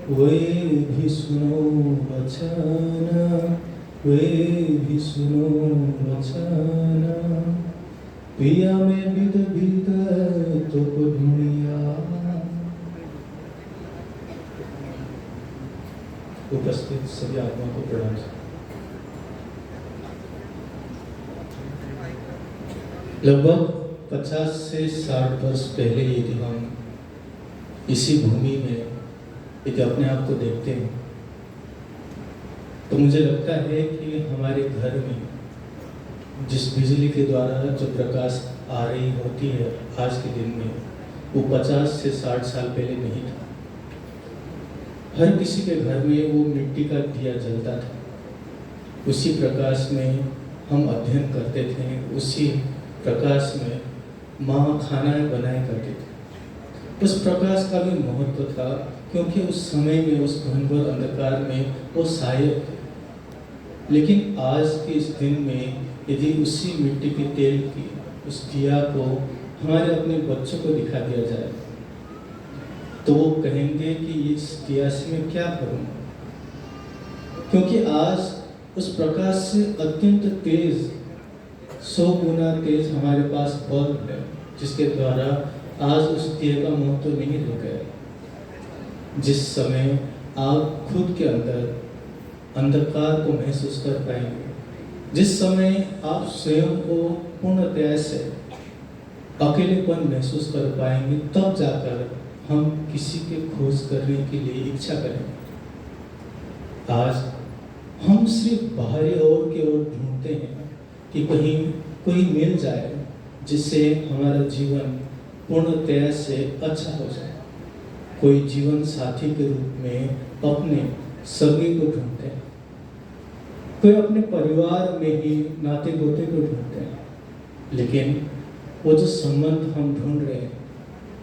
वे भी सुनो वचन, वे भी सुनो वचन, पिया में विद विद तो ढूंढिया। उपस्थित सभी आत्माओं को प्रणाम। लगभग 50 से 60 वर्ष पहले यदि हम इसी भूमि में यदि अपने आप को देखते हैं तो मुझे लगता है कि हमारे घर में जिस बिजली के द्वारा जो प्रकाश आ रही होती है आज के दिन में, वो 50 से 60 साल पहले नहीं था। हर किसी के घर में वो मिट्टी का दिया जलता था, उसी प्रकाश में हम अध्ययन करते थे, उसी प्रकाश में माँ खाना बनाया करते थे। उस प्रकाश का भी महत्व था क्योंकि उस समय में, उस घनघोर अंधकार में वो सहायक थे। लेकिन आज के इस दिन में यदि उसी मिट्टी के तेल की उस दिया को हमारे अपने बच्चों को दिखा दिया जाए तो वो कहेंगे कि इस दिया से मैं क्या करूँ, क्योंकि आज उस प्रकाश से अत्यंत तेज, 100 गुना तेज हमारे पास बल्ब है, जिसके द्वारा आज उस दिए का महत्व नहीं रह गया। जिस समय आप खुद के अंदर अंधकार को महसूस कर पाएंगे, जिस समय आप स्वयं को पूर्णतया से अकेलेपन महसूस कर पाएंगे, तब जाकर हम किसी के खोज करने के लिए इच्छा करेंगे। आज हम सिर्फ बाहरी ओर की ओर ढूंढते हैं कि कहीं कोई मिल जाए जिससे हमारा जीवन पूर्णतया से अच्छा हो जाए। कोई जीवन साथी के रूप में अपने सगे को ढूंढते हैं, कोई अपने परिवार में ही नाते गोते को ढूंढते हैं। लेकिन वो जो संबंध हम ढूंढ रहे हैं,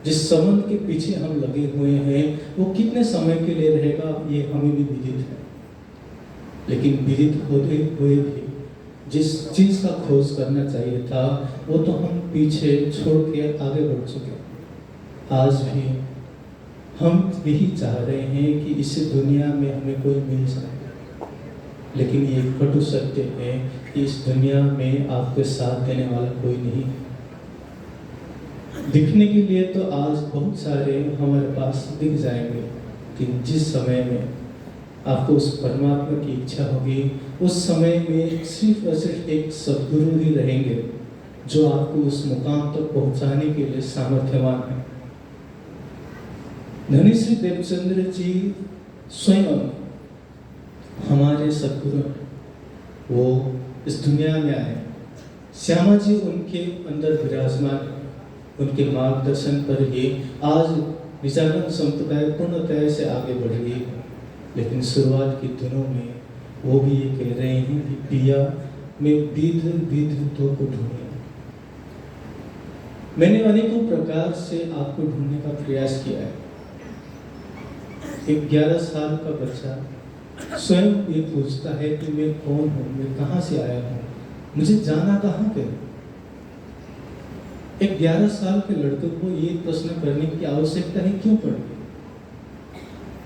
जिस संबंध के पीछे हम लगे हुए हैं, वो कितने समय के लिए रहेगा ये हमें भी विदित है। लेकिन विदित होते हुए भी जिस चीज का खोज करना चाहिए था वो तो हम पीछे छोड़ के आगे बढ़ चुके। आज भी हम यही चाह रहे हैं कि इस दुनिया में हमें कोई मिल जाए, लेकिन ये कटु सत्य है कि इस दुनिया में आपके साथ देने वाला कोई नहीं है। दिखने के लिए तो आज बहुत सारे हमारे पास दिख जाएंगे, लेकिन जिस समय में आपको उस परमात्मा की इच्छा होगी, उस समय में सिर्फ और सिर्फ एक सद्गुरु ही रहेंगे जो आपको उस मुकाम तक पहुंचाने के लिए सामर्थ्यवान है। धनी श्री देवचंद्र जी स्वयं हमारे सद्गुरु, वो इस दुनिया में आए, श्यामा जी उनके अंदर विराजमान है। उनके मार्गदर्शन पर ही आज निजानंद संप्रदाय पूर्णतः से आगे बढ़ रही है। लेकिन शुरुआत के दिनों में वो भी ये कह रहे हैं कि पिया में विध विध तो को ढूंढे। मैंने अनेकों प्रकार से आपको ढूंढने का प्रयास किया है। एक 11 साल का बच्चा स्वयं ये पूछता है कि मैं कौन हूँ, मैं कहाँ से आया हूँ, मुझे जाना कहाँ पे। एक 11 साल के लड़के को ये प्रश्न करने की आवश्यकता है क्यों पड़ी?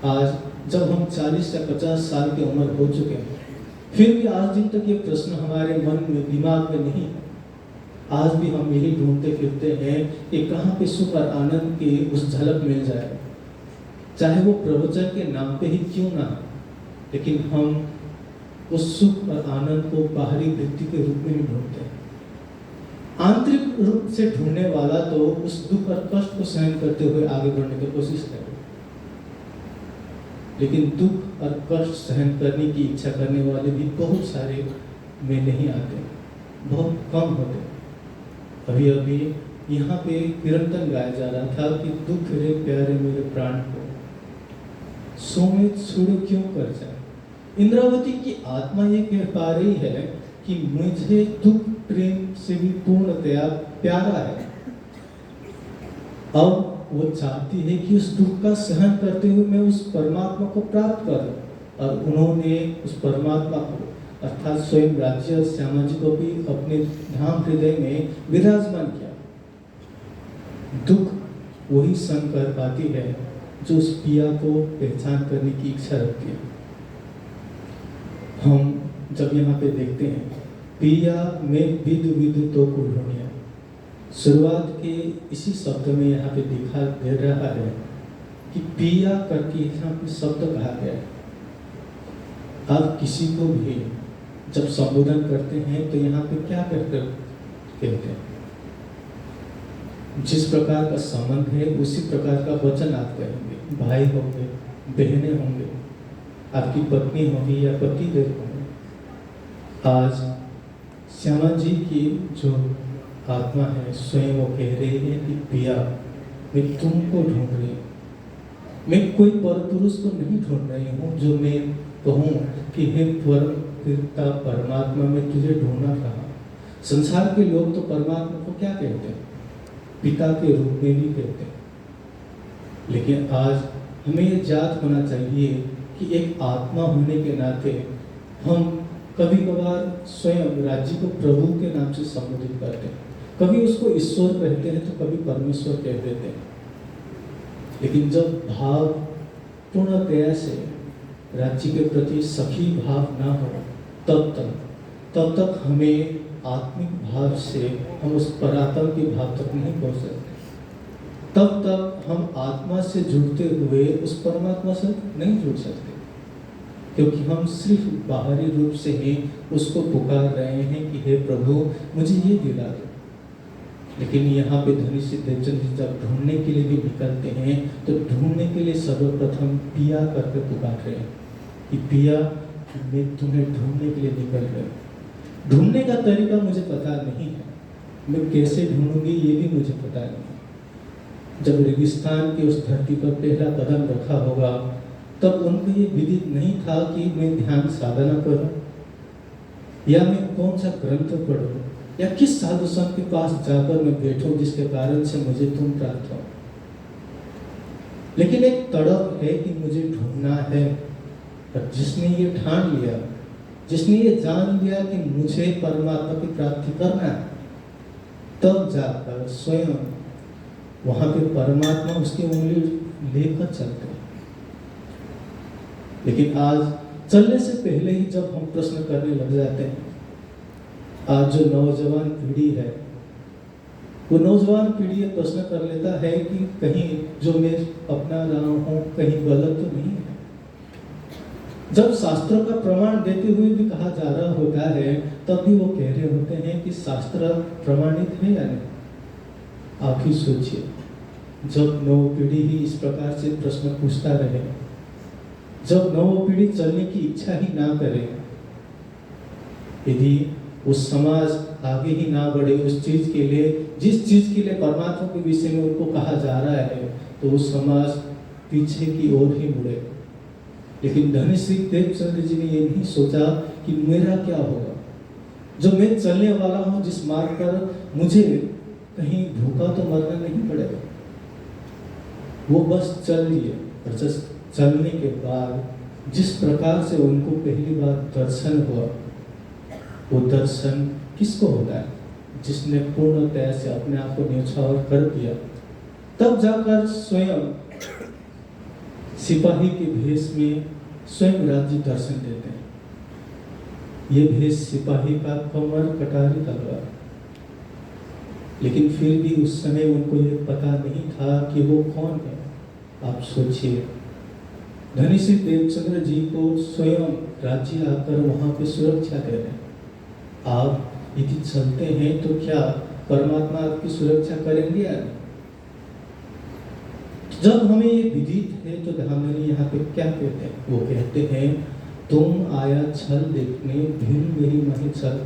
आज जब हम 40 या 50 साल की उम्र हो चुके हैं, फिर भी आज दिन तक ये प्रश्न हमारे मन में, दिमाग में नहीं। आज भी हम यही ढूंढते फिरते हैं कि कहाँ पे सुख और आनंद की उस झलक मिल जाए, चाहे वो प्रवचन के नाम पे ही क्यों ना, लेकिन हम उस सुख और आनंद को बाहरी वृत्ति के रूप में ही ढूंढते हैं। आंतरिक रूप से ढूंढने वाला तो उस दुख और कष्ट को सहन करते हुए आगे बढ़ने की कोशिश करे, लेकिन दुख और कष्ट सहन करने की इच्छा करने वाले भी बहुत सारे में नहीं आते, बहुत कम होते। अभी अभी यहाँ पे कीर्तन गाया जा रहा था कि दुख रे प्यारे मेरे प्राण को सोमित छुड़ क्यों कर जाए। इंद्रावती की आत्मा ये कह पा रही है कि मुझे दुख प्रेम से भी पूर्णतया प्यारा है। अब वो चाहती है कि उस दुख का सहन करते हुए मैं उस परमात्मा को प्राप्त करूं, और उन्होंने उस परमात्मा को अर्थात स्वयं राज्य श्यामा जी को भी अपने धाम हृदय में विराजमान किया। दुख वही सहन कर पाती है जो उस पिया को पहचान करने की इच्छा रखती है। हम जब यहाँ पे देखते हैं पिया में विदु विदु तो कुल्होनिया, शुरुआत के इसी शब्द में यहाँ पे दिखा दे रहा है कि पिया करके यहाँ पे शब्द कहा गया है। आप किसी को भी जब संबोधन करते हैं तो यहाँ पे क्या कहते हैं? जिस प्रकार का संबंध है उसी प्रकार का वचन आप कहेंगे। भाई होंगे, बहनें होंगे, आपकी पत्नी होगी या पति देव होंगे। आज श्यामा जी की जो आत्मा है स्वयं वो कह रही है कि पिया मैं तुमको ढूंढ रही हूँ। मैं कोई परपुरुष को नहीं ढूंढ रही हूँ जो मैं कहूँ कि हे परम पिता परमात्मा में तुझे ढूंढना रहा। संसार के लोग तो परमात्मा को क्या कहते हैं? पिता के रूप में भी कहते हैं। लेकिन आज हमें ये जात होना चाहिए कि एक आत्मा होने के नाते हम कभी कभार स्वयं राज्य को प्रभु के नाम से संबोधित करते हैं। कभी उसको ईश्वर कहते हैं तो कभी परमेश्वर कह देते हैं। लेकिन जब भाव पूर्णतया से राज्य के प्रति सखी भाव ना हो तब तक हमें आत्मिक भाव से हम उस परात्म के भाव तक नहीं पहुंच सकते। तब तक हम आत्मा से जुड़ते हुए उस परमात्मा से नहीं जुड़ सकते, क्योंकि हम सिर्फ बाहरी रूप से ही उसको पुकार रहे हैं कि हे प्रभु मुझे ये दिला दो। लेकिन यहाँ पे धनी सिद्ध देवचंद जी जब ढूंढने के लिए भी निकलते हैं तो ढूंढने के लिए सर्वप्रथम पिया करके पुकार रहे हैं कि पिया मैं तुम्हें ढूंढने के लिए निकल रहे हूँ। ढूंढने का तरीका मुझे पता नहीं है, मैं कैसे ढूंढूंगी ये भी मुझे पता नहीं। जब रेगिस्तान की उस धरती पर पहला कदम रखा होगा तब उनको ये विदित नहीं था कि मैं ध्यान साधना करूं या मैं कौन सा ग्रंथ पढ़ूं या किस साधु संत के पास जाकर मैं बैठूं जिसके कारण से मुझे तुम प्राप्त हो। लेकिन एक तड़प है कि मुझे ढूंढना है। और जिसने ये ठान लिया, जिसने ये जान लिया कि मुझे परमात्मा की प्राप्ति करना है, तब जाकर स्वयं वहां पे परमात्मा उसकी उंगली लेकर चलते हैं। लेकिन आज चलने से पहले ही जब हम प्रश्न करने लग जाते हैं, आज जो नौजवान पीढ़ी है वो नौजवान पीढ़ी ये प्रश्न कर लेता है कि कहीं जो मैं अपना रहा हूँ कहीं गलत तो नहीं है। जब शास्त्रों का प्रमाण देते हुए भी कहा जा रहा होता है तब भी वो कह रहे होते हैं कि शास्त्र प्रमाणित है या नहीं। आप ही सोचिए, जब नव पीढ़ी ही इस प्रकार से प्रश्न पूछता रहे, जब नव पीढ़ी चलने की इच्छा ही ना करे, यदि उस समाज आगे ही ना बढ़े उस चीज के लिए जिस चीज के लिए परमात्मा के विषय में उनको कहा जा रहा है, तो उस समाज पीछे की ओर ही मुड़े। लेकिन धनी श्री देवचंद जी ने ये नहीं सोचा कि मेरा क्या होगा, जो मैं चलने वाला हूँ जिस मार्ग पर मुझे कहीं भूखा तो मरना नहीं पड़ेगा। वो बस चल लिए और चलने के बाद जिस प्रकार से उनको पहली बार दर्शन हुआ, वो दर्शन किसको होता है? जिसने पूर्णतया से अपने आप को न्यौछावर कर दिया। तब जाकर स्वयं सिपाही के भेष में स्वयं राज्य दर्शन देते हैं। ये भेष सिपाही का कमर कटारी तलवार। लेकिन फिर भी उस समय उनको ये पता नहीं था कि वो कौन है। आप सोचिए, धनी श्री देवचंद्र जी को स्वयं राज्य आकर वहां पे सुरक्षा दे रहे हैं। आप यदि चलते हैं तो क्या परमात्मा आपकी सुरक्षा करेंगे या नहीं? जब हमें ये विदित है तो धामनी यहाँ पे क्या कहते हैं? वो कहते हैं तुम आया छल देखने भीड़ मेरी मही छल।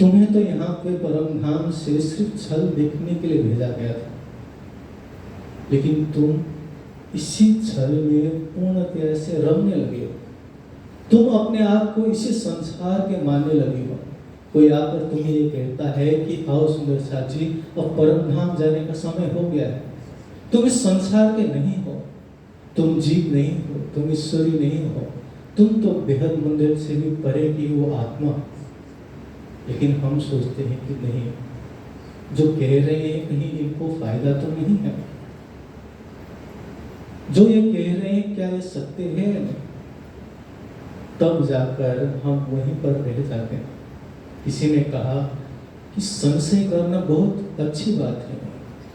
तुम्हें तो यहाँ पे परम धाम से सिर्फ छल देखने के लिए भेजा गया था, लेकिन तुम इसी छल में पूर्णतया से रमने लगे हो। तुम अपने आप को इसी संसार के मानने लगे हो। कोई आकर तुम्हें ये कहता है कि आओ सुंदर साजी, अब परम धाम जाने का समय हो गया है। तुम इस संसार के नहीं हो, तुम जीव नहीं हो, तुम ईश्वरी नहीं हो, तुम तो बेहद मंदिर से भी परे की वो आत्मा। लेकिन हम सोचते हैं कि नहीं, जो कह रहे हैं कहीं इनको फायदा तो नहीं है। जो ये कह रहे हैं क्या ये सत्य है? तब जाकर हम वहीं पर रह जाते हैं। किसी ने कहा कि संशय करना बहुत अच्छी बात है,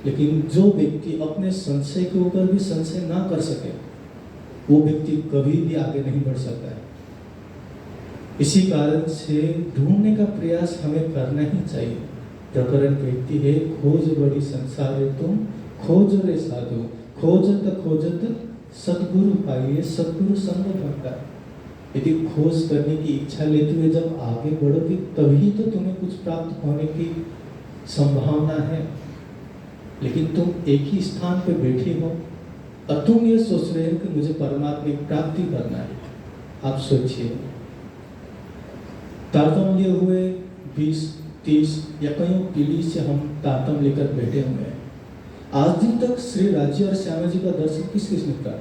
लेकिन जो व्यक्ति अपने संशय के ऊपर भी संशय ना कर सके, वो व्यक्ति कभी भी आगे नहीं बढ़ सकता है। इसी कारण से ढूंढने का प्रयास हमें करना ही चाहिए। प्रकरण कहती है, खोज बड़ी संसार है तुम, खोज रे साधु, खोजत खोजत सतगुरु पाइए, सतगुरु संग भरता। यदि खोज करने की इच्छा लेते हुए जब आगे बढ़ोगे, तभी तो तुम्हें कुछ प्राप्त होने की संभावना है। लेकिन तुम एक ही स्थान पे बैठे हो और तुम ये सोच रहे हो कि मुझे परमात्मा की प्राप्ति करना है। आप सोचिए, तारतम्य लिए हुए 20, 30 या कई पीढ़ी से हम तारतम्य लेकर बैठे हुए हैं। आज दिन तक श्री राज्य और श्यामा जी का दर्शन किस किसने किया?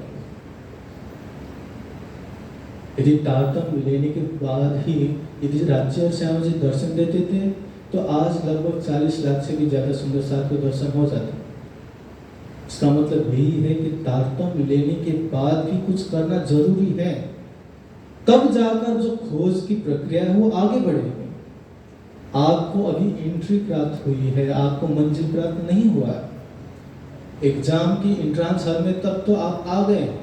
यदि तारतम्य लेने के बाद ही यदि राज्य और श्यामा जी दर्शन देते थे, तो आज लगभग 40 लाख से भी ज्यादा सुंदर साथ के दर्शन हो जाते। इसका मतलब यही है कि तारतम्य लेने के बाद भी कुछ करना जरूरी है, तब जाकर जो खोज की प्रक्रिया है वो आगे बढ़ेगी। आपको अभी एंट्री प्राप्त हुई है, आपको मंजिल प्राप्त नहीं हुआ है। एग्जाम की एंट्रेंस हॉल में तब तो आप आ गए हैं,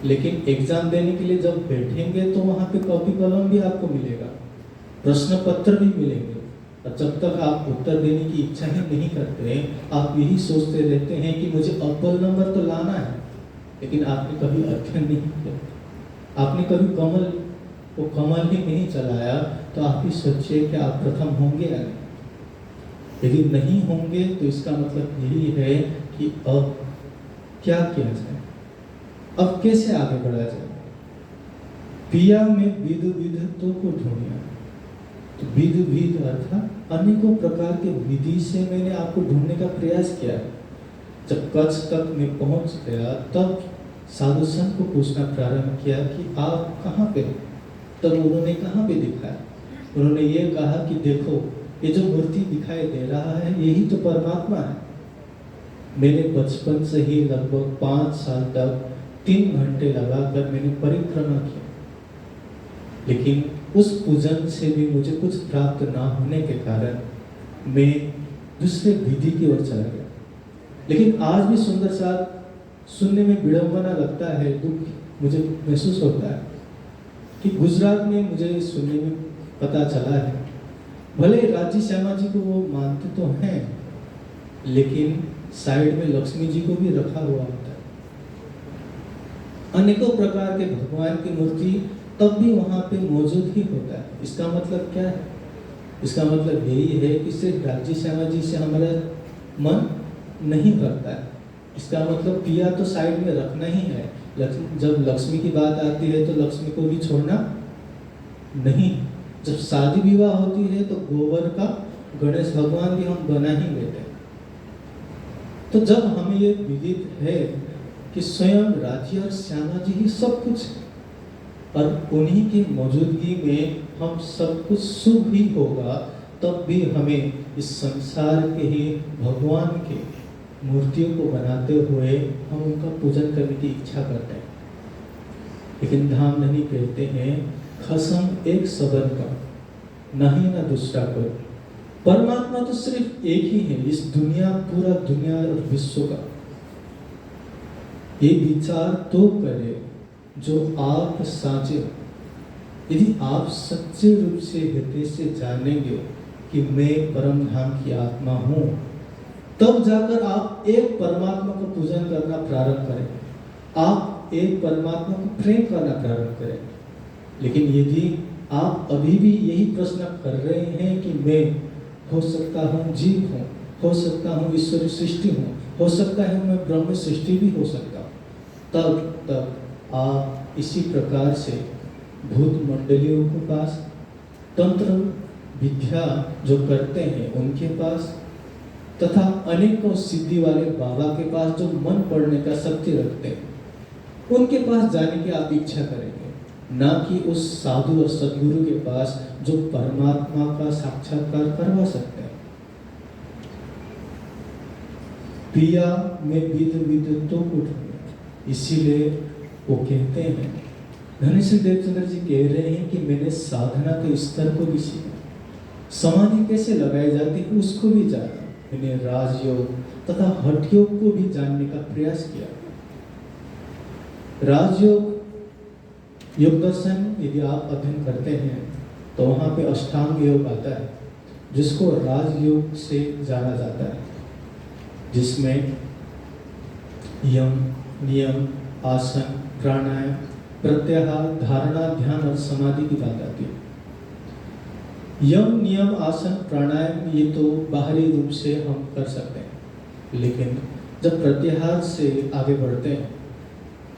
लेकिन एग्जाम देने के लिए जब बैठेंगे तो वहां पे कॉपी कलम भी आपको मिलेगा, प्रश्न पत्र भी मिलेंगे। और जब तक आप उत्तर देने की इच्छा ही नहीं करते, आप यही सोचते रहते हैं कि मुझे अव्वल नंबर तो लाना है, लेकिन आपने कभी अध्ययन नहीं किया, आपने कभी कमल ही नहीं चलाया, तो आप ही सोचिए कि आप प्रथम होंगे या नहीं। यदि नहीं होंगे तो इसका मतलब यही है कि अब क्या किया जाए, अब कैसे आगे बढ़ा जाए। पिया में विध विधत्व को ढूंढिया। तो विध विध अर्थात अनेकों प्रकार के विधि से मैंने आपको ढूंढने का प्रयास किया। जब कच्छ तक मैं पहुंच गया, तब साधु संत को पूछना प्रारंभ किया कि आप कहाँ पे? तब उन्होंने कहाँ पे दिखाया? उन्होंने ये कहा कि देखो, ये जो मूर्ति दिखाई दे रहा है, यही तो परमात्मा है। मैंने बचपन से ही लगभग 5 साल तक 3 घंटे लगाकर मैंने परिक्रमा किया, लेकिन उस पूजन से भी मुझे कुछ प्राप्त ना होने के कारण मैं दूसरे विधि की ओर चला गया। लेकिन आज भी सुंदर साथ सुनने में विडंबना लगता है, दुख मुझे महसूस होता है कि गुजरात में मुझे सुनने में पता चला है, भले राज्य श्यामा जी को वो मानते तो हैं, लेकिन साइड में लक्ष्मी जी को भी रखा हुआ होता है। अनेकों प्रकार के भगवान की मूर्ति तब भी वहां पे मौजूद ही होता है। इसका मतलब क्या है? इसका मतलब यही है कि सिर्फ राज्य श्यामा जी से हमारा मन नहीं भरता है। इसका मतलब पिया तो साइड में रखना ही है। जब लक्ष्मी की बात आती है तो लक्ष्मी को भी छोड़ना नहीं। जब शादी विवाह होती है तो गोबर का गणेश भगवान भी हम बना ही लेते हैं। तो जब हमें ये विदित है कि स्वयं राज्य और श्यामा जी ही सब कुछ है, और उन्हीं की मौजूदगी में हम सब कुछ शुभ ही होगा, तब भी हमें इस संसार के ही भगवान के मूर्तियों को बनाते हुए हम उनका पूजन करने की इच्छा करते हैं। लेकिन धामधनी कहते हैं, खसम एक सबन का, नहीं ना दूसरा कोई। परमात्मा तो सिर्फ एक ही है, इस दुनिया, पूरा दुनिया और विश्व का। ये विचार तो करे जो आप साचे। यदि आप सच्चे रूप से हृदय से जानेंगे कि मैं परम धाम की आत्मा हूं, तब जाकर आप एक परमात्मा को पूजन करना प्रारंभ करें, आप एक परमात्मा को प्रेम करना प्रारंभ करें। लेकिन यदि आप अभी भी यही प्रश्न कर रहे हैं कि मैं हो सकता हूँ जीव हूँ, हो सकता हूँ ईश्वरी सृष्टि हूँ, हो सकता है मैं ब्रह्म सृष्टि भी हो सकता हूँ, तब तक आप इसी प्रकार से भूत मंडलियों के पास, तंत्र विद्या जो करते हैं उनके पास, तथा अनेकों सिद्धि वाले बाबा के पास जो मन पढ़ने का शक्ति रखते हैं, उनके पास जाने की आप इच्छा करेंगे, ना कि उस साधु और सदगुरु के पास जो परमात्मा का साक्षात्कार करवा सकते हैं। पिया में विध विधत्व को ढूंढे। इसीलिए वो कहते हैं, धनीश्वर देवचंद्र जी कह रहे हैं कि मैंने साधना के स्तर को भी सीखा, समाधि कैसे लगाई जाती है उसको भी जाना, मैंने राजयोग तथा हठयोग को भी जानने का प्रयास किया। राजयोग योग दर्शन यदि आप अध्ययन करते हैं तो वहाँ पे अष्टांग योग आता है, जिसको राजयोग से जाना जाता है, जिसमें यम, नियम, आसन, प्राणायाम, प्रत्याहार, धारणा, ध्यान और समाधि की बात आती है। यम, नियम, आसन, प्राणायाम ये तो बाहरी रूप से हम कर सकते हैं, लेकिन जब प्रत्याहार से आगे बढ़ते हैं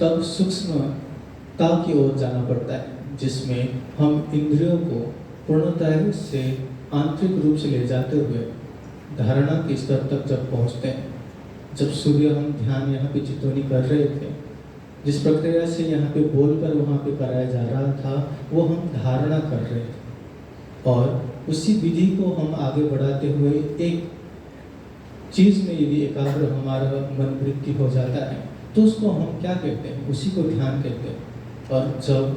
तब सूक्ष्मता की ओर जाना पड़ता है, जिसमें हम इंद्रियों को पूर्णतः से आंतरिक रूप से ले जाते हुए धारणा के स्तर तक जब पहुंचते हैं। जब सूर्य हम ध्यान यहाँ पे चितौनी कर रहे थे, जिस प्रक्रिया से यहाँ पे बोलकर वहाँ पे कराया जा रहा था, वो हम धारणा कर रहे थे, और उसी विधि को हम आगे बढ़ाते हुए एक चीज में यदि एकाग्र हमारा मन वृत्ति हो जाता है तो उसको हम क्या कहते हैं, उसी को ध्यान कहते हैं। और जब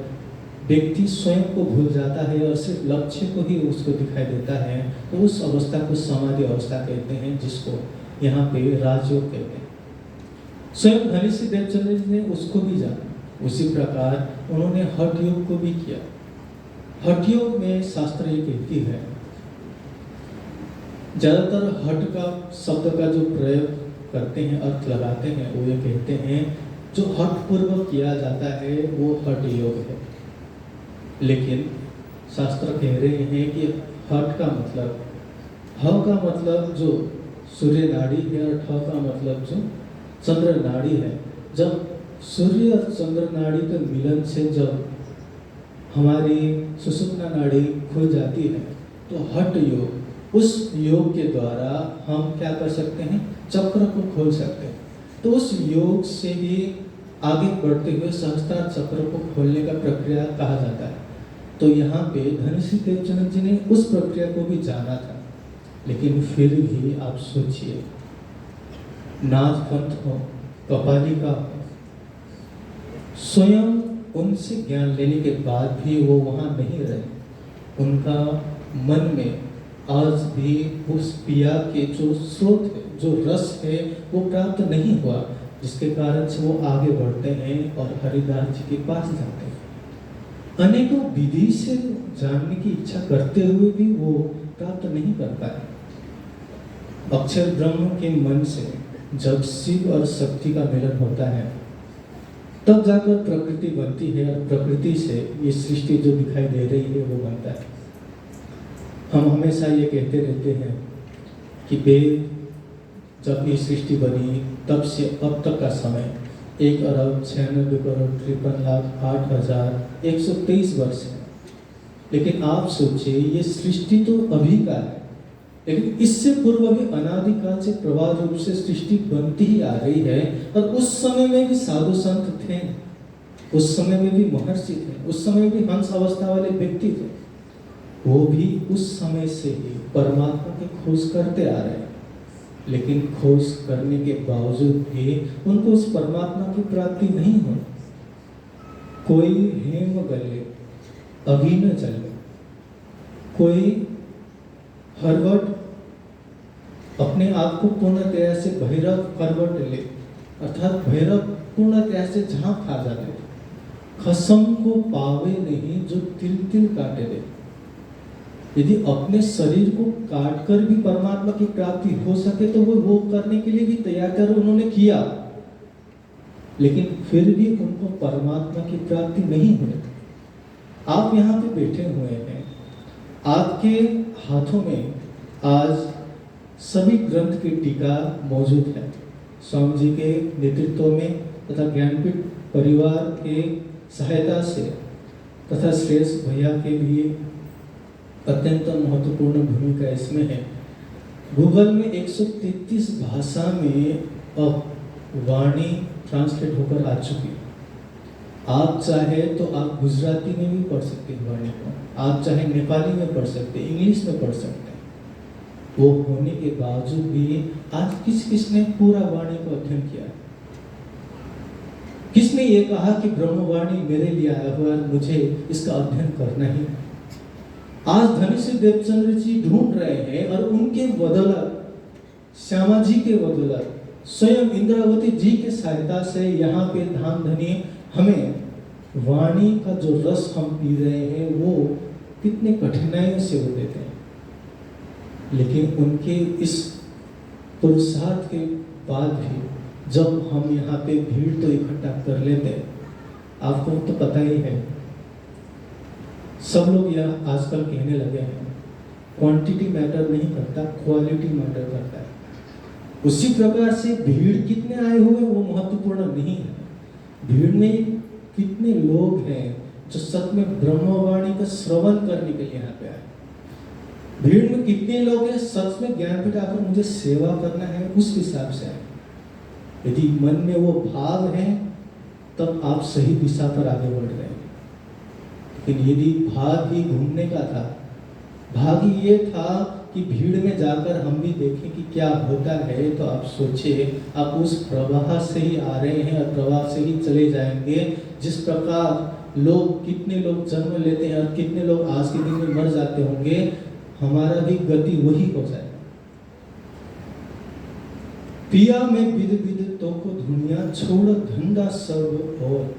व्यक्ति स्वयं को भूल जाता है और सिर्फ लक्ष्य को ही उसको दिखाई देता है तो उस अवस्था को समाधि अवस्था कहते हैं, जिसको यहाँ पे राजयोग कहते हैं। स्वयं धनीश्वर देवचंद्र जी ने उसको भी जाना, उसी प्रकार उन्होंने हठ योग को भी किया। हठ योग में शास्त्र ये कहती है, ज्यादातर हठ का शब्द का जो प्रयोग करते हैं, अर्थ लगाते हैं, वो ये कहते हैं जो हठ पूर्वक किया जाता है वो हठ योग है। लेकिन शास्त्र कह रहे हैं कि हठ का मतलब, ह का मतलब जो सूर्य नाड़ी है और ठ का मतलब जो चंद्र नाड़ी है। जब सूर्य और चंद्र नाड़ी के मिलन से जब हमारी सुषुम्ना नाड़ी खुल जाती है तो हठ योग, उस योग के द्वारा हम क्या कर सकते हैं, चक्र को खोल सकते हैं। तो उस योग से भी आगे बढ़ते हुए सहस्त्रार चक्र को खोलने का प्रक्रिया कहा जाता है। तो यहाँ पे धनीश्वर देवचंद्र जी ने उस प्रक्रिया को भी जाना था, लेकिन फिर भी आप सोचिए, नाथ पंथ हो, कपालिका हो, स्वयं उनसे ज्ञान लेने के बाद भी वो वहाँ नहीं रहे। उनका मन में आज भी उस पिया के जो स्रोत है, जो रस है, वो प्राप्त नहीं हुआ, जिसके कारण से वो आगे बढ़ते हैं और हरिदास जी के पास जाते हैं। अनेकों विधि से जानने की इच्छा करते हुए भी वो प्राप्त नहीं कर पाए। अक्षर ब्रह्म के मन से जब शिव और शक्ति का मिलन होता है तब जाकर प्रकृति बनती है, और प्रकृति से ये सृष्टि जो दिखाई दे रही है वो बनता है। हम हमेशा ये कहते रहते हैं कि वेद जब ये सृष्टि बनी तब से अब तक का समय 1,96,53,08,123 वर्ष है। लेकिन आप सोचिए, ये सृष्टि तो अभी का है, लेकिन इससे पूर्व भी अनादिकाल से प्रवाह रूप से सृष्टि बनती ही आ रही है। और उस समय में भी साधु संत थे, उस समय में भी महर्षि थे, उस समय भी हंस अवस्था वाले व्यक्ति थे। वो भी उस समय से ही परमात्मा की खोज करते आ रहे हैं, लेकिन खोज करने के बावजूद भी उनको उस परमात्मा की प्राप्ति नहीं हुई। कोई हेम गले अभी न चले, कोई हरवट अपने आप को पूर्णतया से भैरव करवट ले, अर्थात भैरव पूर्णतया से झांक खा जाते थे। खसम को पावे नहीं जो तिल तिल काटे दे। यदि अपने शरीर को काट कर भी परमात्मा की प्राप्ति हो सके तो वो करने के लिए भी तैयार उन्होंने किया, लेकिन फिर भी उनको परमात्मा की प्राप्ति नहीं हुई। आप यहाँ पे बैठे हुए हैं, आपके हाथों में आज सभी ग्रंथ की टीका मौजूद है। स्वामी जी के नेतृत्व में तथा ज्ञानपीठ परिवार के सहायता से तथा श्रेष्ठ भैया के लिए अत्यंत महत्वपूर्ण भूमिका इसमें है। गूगल में 133 भाषा में अब वाणी ट्रांसलेट होकर आ चुकी है। आप चाहे तो आप गुजराती में भी पढ़ सकते हैं वाणी को, आप चाहे नेपाली में पढ़ सकते हैं, इंग्लिश में पढ़ सकते हैं। वो होने के बावजूद भी आज किस किसने पूरा वाणी को अध्ययन किया? किसने ये कहा कि ब्रह्मवाणी मेरे लिए आया हुआ है, मुझे इसका अध्ययन करना ही है। आज धनी श्री देवचंद्र जी ढूंढ रहे हैं और उनके बदौलत, श्यामा जी के बदौलत, स्वयं इंद्रावती जी के सहायता से यहाँ पे धाम धनी हमें वाणी का जो रस हम पी रहे हैं वो कितने कठिनाइयों से वो देते हैं। लेकिन उनके इस पुरुषार्थ के बाद भी जब हम यहाँ पे भीड़ तो इकट्ठा कर लेते हैं, आपको तो पता ही है, सब लोग यह आजकल कहने लगे हैं क्वांटिटी मैटर नहीं करता, क्वालिटी मैटर करता है। उसी प्रकार से भीड़ कितने आए हुए वो महत्वपूर्ण नहीं है, भीड़ में कितने लोग हैं जो सच में ब्रह्मवाणी का श्रवण करने के लिए यहाँ पे आए। भीड़ में कितने लोग हैं सच में ज्ञानपीठ आकर मुझे सेवा करना है, उस हिसाब से आए। यदि मन में वो भाव है तब आप सही दिशा पर आगे बढ़ रहे हैं। लेकिन यदि भाग ही घूमने का था, भाग ही ये था कि भीड़ में जाकर हम भी देखें कि क्या होता है, तो आप सोचिए आप उस प्रवाह से ही आ रहे हैं और प्रवाह से ही चले जाएंगे। जिस प्रकार लोग, कितने लोग जन्म लेते हैं और कितने लोग आज के दिन में मर जाते होंगे, हमारा भी गति वही हो जाए। पिया में विद विद तो को दुनिया छोड़ धंधा सब, और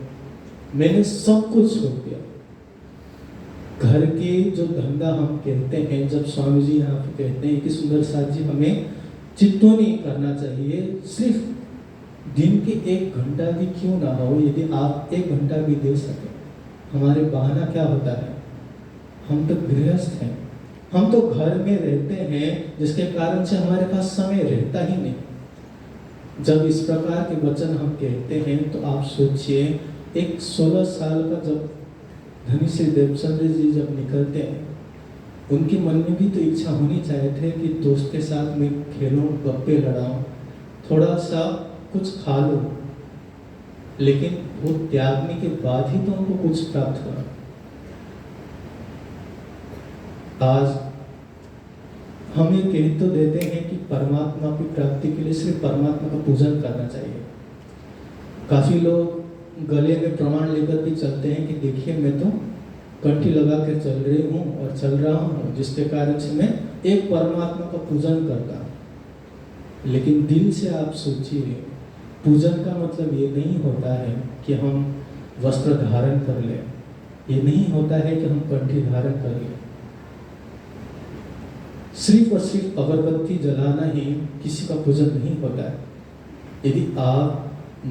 मैंने सब कुछ छोड़ दिया। घर के जो धंधा हम कहते हैं, जब स्वामी जी यहाँ पे कहते हैं कि सुंदर साथ जी हमें चित्तौनी करना चाहिए, सिर्फ दिन के 1 घंटा भी क्यों ना हो, यदि आप 1 घंटा भी दे सके। हमारे बहाना क्या होता है, हम तो गृहस्थ हैं, हम तो घर में रहते हैं, जिसके कारण से हमारे पास समय रहता ही नहीं। जब इस प्रकार के वचन हम कहते हैं तो आप सोचिए, एक 16 साल का जब धनी श्री देवचंद्र जी जब निकलते हैं, उनके मन में भी तो इच्छा होनी चाहिए थे कि दोस्त के साथ मैं खेलूं, गप्पे लड़ाऊं, थोड़ा सा कुछ खा लूं। लेकिन वो त्यागने के बाद ही तो उनको कुछ प्राप्त हुआ। आज हम ये कह तो देते हैं कि परमात्मा की प्राप्ति के लिए सिर्फ परमात्मा का पूजन करना चाहिए। काफी लोग गले में प्रमाण लेकर भी चलते हैं कि देखिए मैं तो कंठी लगा कर चल रही हूँ और चल रहा हूँ, जिसके कारण से मैं एक परमात्मा का पूजन करता हूँ। लेकिन दिल से आप सोचिए, पूजन का मतलब ये नहीं होता है कि हम वस्त्र धारण कर लें, ये नहीं होता है कि हम कंठी धारण कर लें। सिर्फ और सिर्फ अगरबत्ती जलाना ही किसी का पूजन नहीं होता है। यदि आप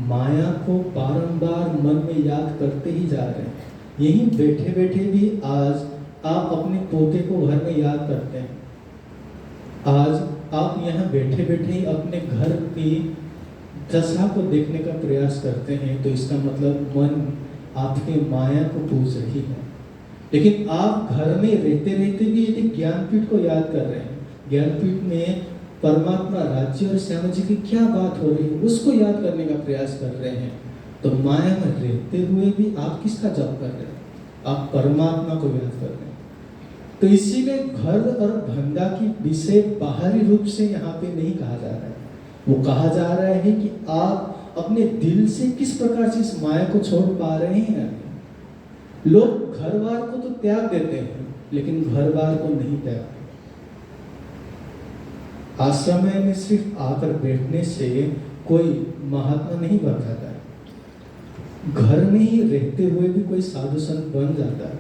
माया को बारंबार मन में याद करते ही जा रहे हैं, यहीं बैठे बैठे भी आज आप अपने पोते को घर में याद करते हैं, आज आप यहाँ बैठे बैठे ही अपने घर की दशा को देखने का प्रयास करते हैं, तो इसका मतलब मन आपके माया को पूज रही है। लेकिन आप घर में रहते रहते भी यदि ज्ञानपीठ को याद कर रहे हैं, ज्ञानपीठ में परमात्मा राज्य और श्यामा जी की क्या बात हो रही है उसको याद करने का प्रयास कर रहे हैं, तो माया में रहते हुए भी आप किसका जप कर रहे हैं, आप परमात्मा को याद कर रहे हैं। तो इसीलिए घर और धंधा की विषय बाहरी रूप से यहाँ पे नहीं कहा जा रहा है, वो कहा जा रहा है कि आप अपने दिल से किस प्रकार से इस माया को छोड़ पा रहे हैं। लोग घर बार को तो त्याग देते हैं, लेकिन घर बार को नहीं त्याग। आश्रम में सिर्फ आकर बैठने से कोई महात्मा नहीं बन जाता है, घर में ही रहते हुए भी कोई साधु संत बन जाता है।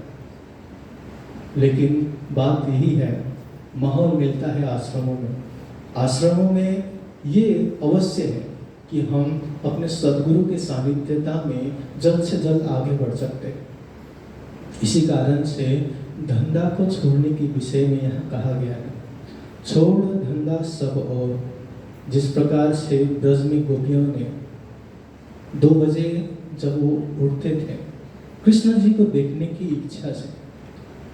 लेकिन बात यही है, माहौल मिलता है आश्रमों में। आश्रमों में ये अवश्य है कि हम अपने सद्गुरु के सानिध्यता में जल्द से जल्द आगे बढ़ सकते हैं। इसी कारण से धंधा को छोड़ने के विषय में यहाँ कहा गया है, छोड़ धंधा सब। और जिस प्रकार से ब्रज में गोपियों ने 2 बजे जब वो उठते थे कृष्ण जी को देखने की इच्छा से,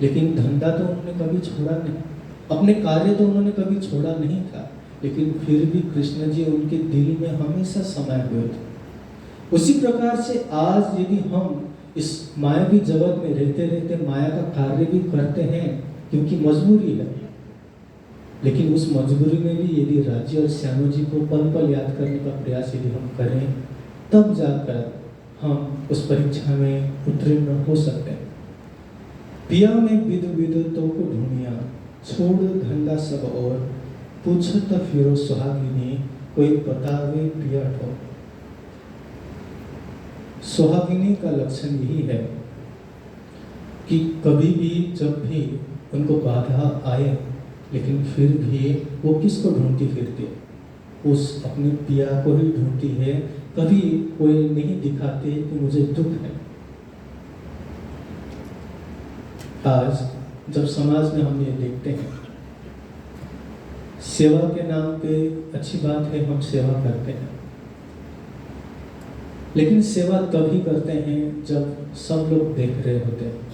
लेकिन धंधा तो उन्होंने कभी छोड़ा नहीं, अपने कार्य तो उन्होंने कभी छोड़ा नहीं था, लेकिन फिर भी कृष्ण जी उनके दिल में हमेशा समाये हुए थे। उसी प्रकार से आज यदि हम इस मायावी जगत में रहते रहते माया का कार्य भी करते हैं, क्योंकि मजबूरी है, लेकिन उस मजबूरी में भी यदि राज्य और श्यामा जी को पल पल याद करने का प्रयास यदि हम करें, तब जाकर हम उस परीक्षा में उत्तीर्ण हो सकते हैं। पिया में विद विद तो को ढूंढिया, छोड़ धंधा सब और, पूछत फिरो सुहागिनी, कोई बतावे पिया ठो। सुहागिनी का लक्षण यही है कि कभी भी जब भी उनको बाधा आए, लेकिन फिर भी वो किसको ढूंढती फिरती है? उस अपने पिया को ही ढूंढती है। कभी कोई नहीं दिखाते कि मुझे दुख है। आज जब समाज में हम ये देखते हैं, सेवा के नाम पे अच्छी बात है, हम सेवा करते हैं, लेकिन सेवा तभी करते हैं जब सब लोग देख रहे होते हैं।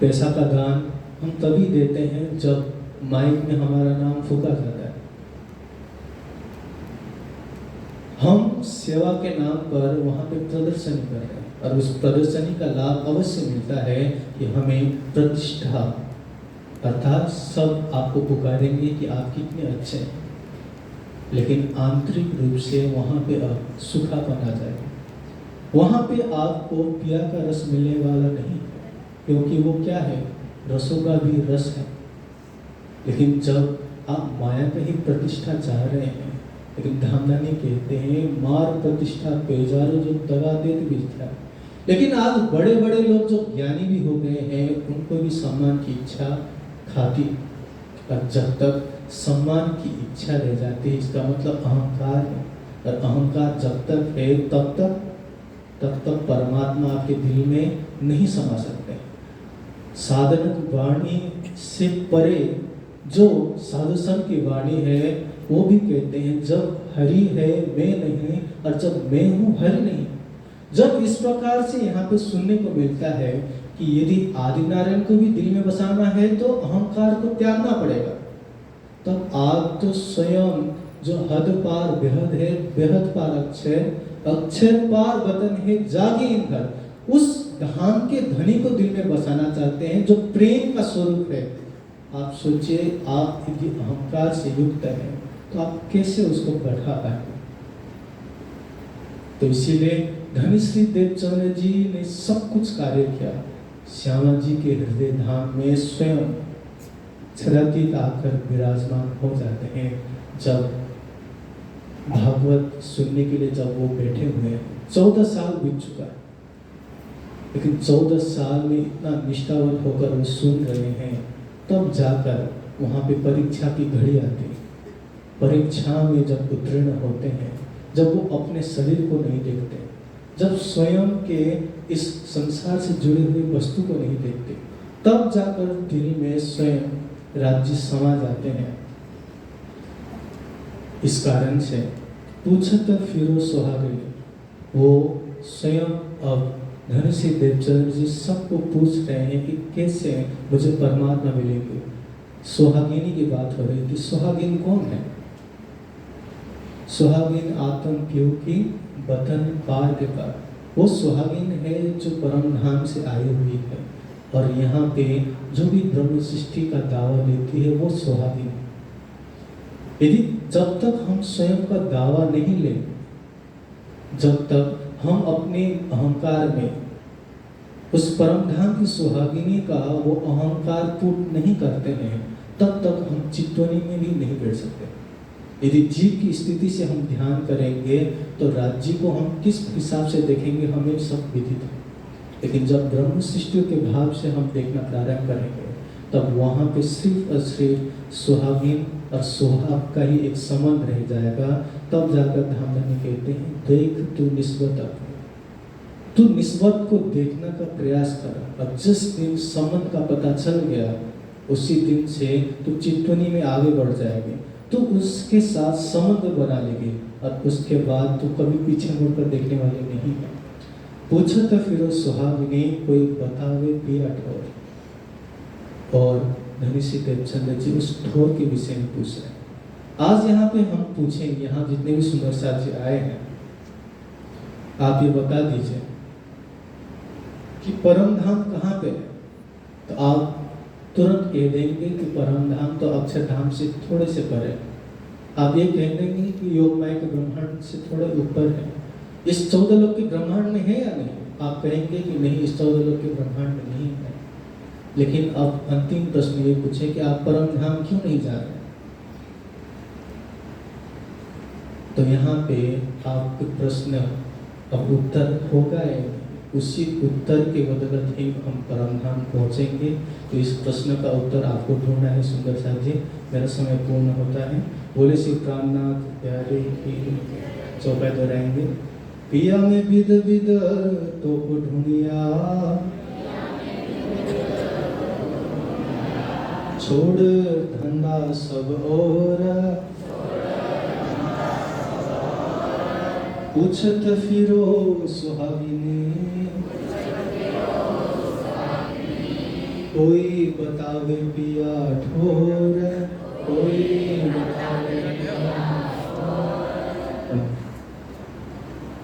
पैसा का दान हम तभी देते हैं जब माइक में हमारा नाम फूका जाता है। हम सेवा के नाम पर वहां पे प्रदर्शनी कर रहे हैं, और उस प्रदर्शनी का लाभ अवश्य मिलता है कि हमें प्रतिष्ठा, अर्थात सब आपको पुकारेंगे कि आप कितने अच्छे हैं, लेकिन आंतरिक रूप से वहां पे अब सूखापन आ जाएगा। वहां पे आपको पिया का रस मिलने वाला नहीं, क्योंकि वो क्या है, रसों का भी रस है। लेकिन जब आप माया का ही प्रतिष्ठा चाह रहे हैं, लेकिन धामदानी कहते हैं मार प्रतिष्ठा पेजारो जो दगा देते बीचता है। लेकिन आज बड़े बड़े लोग जो ज्ञानी भी हो गए हैं, उनको भी सम्मान की इच्छा खाती, और जब तक सम्मान की इच्छा रह जाती है, इसका मतलब अहंकार है, और अहंकार जब तक है तब तक परमात्मा आपके दिल में नहीं समा सकते। साधन वाणी से परे जो साधु संत की वाणी है, वो भी कहते हैं जब हरि है मैं नहीं, और जब मैं हूँ हरि नहीं। जब इस प्रकार से यहाँ पे सुनने को मिलता है कि यदि आदिनारायण को भी दिल में बसाना है तो अहंकार को त्यागना पड़ेगा, तब आप तो स्वयं जो हद पार बेहद है, बेहद पार अक्षर पार वतन है जागे इंद्र, उस धाम के धनी को दिल में बसाना चाहते हैं जो प्रेम का स्वरूप है। आप सोचिए, आप यदि अहंकार से युक्त हैं तो आप कैसे उसको बढ़ा पाएंगे? तो इसीलिए धनी श्री देवचंद्र जी ने सब कुछ कार्य किया। श्यामा जी के हृदय धाम में स्वयं छरातीत आकर विराजमान हो जाते हैं। जब भागवत सुनने के लिए जब वो बैठे हुए हैं, 14 साल बीत चुका है, लेकिन 14 साल में इतना निष्ठावत होकर वो सुन रहे हैं, तब जाकर वहाँ पे परीक्षा की घड़ी आती है। परीक्षा में जब उत्तीर्ण होते हैं, जब वो अपने शरीर को नहीं देखते, जब स्वयं के इस संसार से जुड़ी हुई वस्तु को नहीं देखते, तब जाकर दिल में स्वयं राज्य समा जाते हैं। इस कारण से पूछत फिरो सुहागिनी, वो स्वयं अब धनी श्री देवचंद्र जी सबको पूछ रहे हैं कि कैसे मुझे परमात्मा मिलेंगे। सुहागिनी की बात हो रही थी। सुहागिन कौन है? सुहागिन आत्म क्यों की बतन पार के पार, वो सुहागिन है जो परम धाम से आई हुई है, और यहाँ पे जो भी ब्रह्म सृष्टि का दावा लेती है वो सुहागिन है। यदि जब तक हम स्वयं का दावा नहीं लें, जब तक हम अपने अहंकार में उस परम धाम की सुहागिनी का वो अहंकार पूर्ण नहीं करते हैं, तब तक हम चित्तवनी में भी नहीं बैठ सकते। यदि जीव की स्थिति से हम ध्यान करेंगे तो राज्य को हम किस हिसाब से देखेंगे हमें सब विदित है, लेकिन जब ब्रह्म सृष्टि के भाव से हम देखना प्रारंभ करेंगे, तब वहाँ पे सिर्फ और सिर्फ सुहागिन और सुहाग का ही एक संबंध रह जाएगा। तब जाकर धामधनी कहते हैं देख तू निस्बत, तू निस्बत को देखने का प्रयास कर, और जिस दिन संबंध का पता चल गया उसी दिन से तू चित्तवनी में आगे बढ़ जाएगी, तो उसके साथ संबंध बना लेगी, और उसके बाद तो कभी पीछे मुड़कर देखने वाले नहीं है। पूछो तो फिर सुहागिनी कोई बतावे पिया ठोर, और धनी श्री देवचंद्र जी उस ठोर के विषय में पूछ रहे हैं। आज यहाँ पे हम पूछेंगे, यहाँ जितने भी सुंदर साथ जी आए हैं, आप ये बता दीजिए कि परम धाम कहाँ पे है? तो आप तुरंत कह देंगे कि परम धाम तो अक्षरधाम से थोड़े से परे। आप ये कह देंगे कि योगमाया के ब्रह्मांड से थोड़े ऊपर है। इस 14 लोक के ब्रह्मांड में है या नहीं? आप कहेंगे कि नहीं, इस 14 लोक के ब्रह्मांड में नहीं है। लेकिन अब अंतिम प्रश्न ये पूछे कि आप परम धाम क्यों नहीं जा रहे? तो यहाँ पे आपके प्रश्न अब उत्तर होगा या नहीं? उसी उत्तर के बदौलत ही हम परम धाम पहुँचेंगे। तो इस प्रश्न का उत्तर आपको ढूंढना है सुंदर साहब जी। मेरा समय पूर्ण होता है। बोले श्री प्राणनाथ प्यारे की चौपाई दोहराएंगे। पिया में विद विद तो ढूंढिया, छोड़ धंधा सब और, पूछत फिरो सुहागिनी, कोई बतावे पिया ठोर, कोई बतावे पिया